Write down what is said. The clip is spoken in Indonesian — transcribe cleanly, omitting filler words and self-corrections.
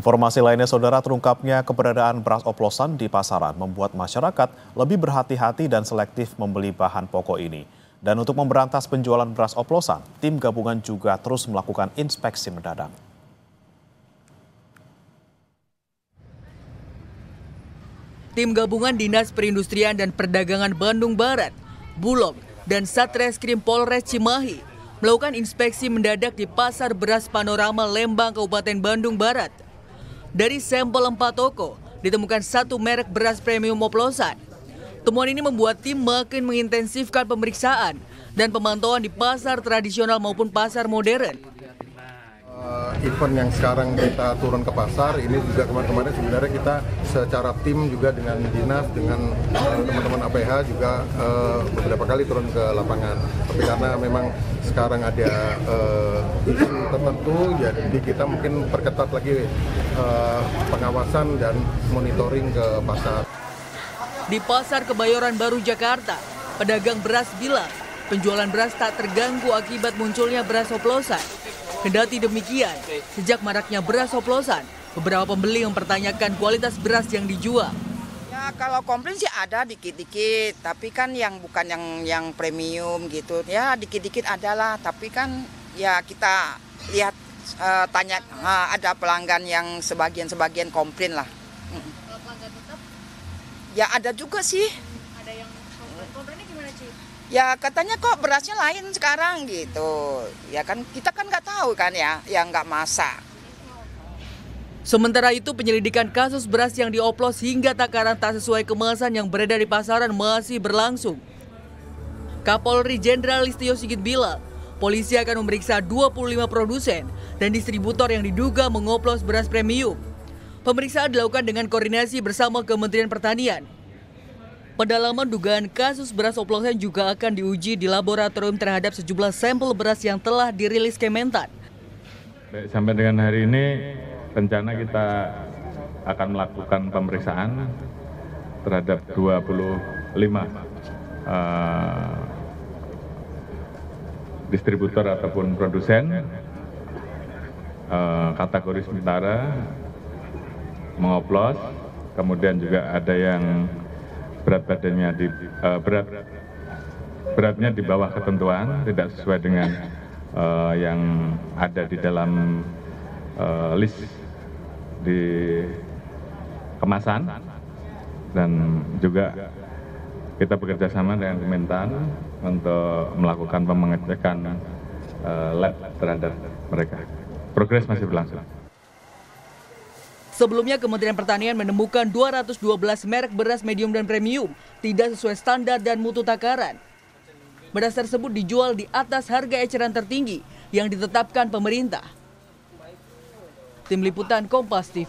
Informasi lainnya, saudara, terungkapnya keberadaan beras oplosan di pasaran membuat masyarakat lebih berhati-hati dan selektif membeli bahan pokok ini. Dan untuk memberantas penjualan beras oplosan, tim gabungan juga terus melakukan inspeksi mendadak. Tim gabungan Dinas Perindustrian dan Perdagangan Bandung Barat, Bulog, dan Satreskrim Polres Cimahi melakukan inspeksi mendadak di Pasar Beras Panorama Lembang, Kabupaten Bandung Barat. Dari sampel 4 toko, ditemukan 1 merek beras premium oplosan. Temuan ini membuat tim makin mengintensifkan pemeriksaan dan pemantauan di pasar tradisional maupun pasar modern. Event yang sekarang kita turun ke pasar, ini juga kemarin sebenarnya kita secara tim juga dengan dinas, dengan teman-teman APH juga beberapa kali turun ke lapangan. Tapi karena memang sekarang ada isu tertentu, jadi kita mungkin perketat lagi pengawasan dan monitoring ke pasar. Di Pasar Kebayoran Baru, Jakarta, pedagang beras bilang penjualan beras tak terganggu akibat munculnya beras oplosan. Kendati demikian, sejak maraknya beras oplosan, beberapa pembeli mempertanyakan kualitas beras yang dijual. Ya kalau komplain sih ada dikit-dikit, tapi kan yang bukan yang premium gitu. Ya dikit-dikit adalah, tapi kan ya kita lihat tanya ada pelanggan yang sebagian komplain lah. Kalau pelanggan tetap? Ya ada juga sih. Ada yang komplainnya gimana, Ci? Ya katanya kok berasnya lain sekarang gitu. Ya kan kita kan nggak tahu kan ya, yang nggak masak. Sementara itu penyelidikan kasus beras yang dioplos hingga takaran tak sesuai kemasan yang beredar di pasaran masih berlangsung. Kapolri Jenderal Listio Sigit bilang, polisi akan memeriksa 25 produsen dan distributor yang diduga mengoplos beras premium. Pemeriksaan dilakukan dengan koordinasi bersama Kementerian Pertanian. Pendalaman dugaan kasus beras oplosan juga akan diuji di laboratorium terhadap sejumlah sampel beras yang telah dirilis Kementan. Sampai dengan hari ini rencana kita akan melakukan pemeriksaan terhadap 25 distributor ataupun produsen kategori sementara mengoplos, kemudian juga ada yang beratnya di bawah ketentuan, tidak sesuai dengan yang ada di dalam list di kemasan, dan juga kita bekerja sama dengan Kementan untuk melakukan pengecekan lab terhadap mereka. Progres masih berlangsung. Sebelumnya Kementerian Pertanian menemukan 212 merek beras medium dan premium tidak sesuai standar dan mutu takaran. Beras tersebut dijual di atas harga eceran tertinggi yang ditetapkan pemerintah. Tim Liputan Kompas TV.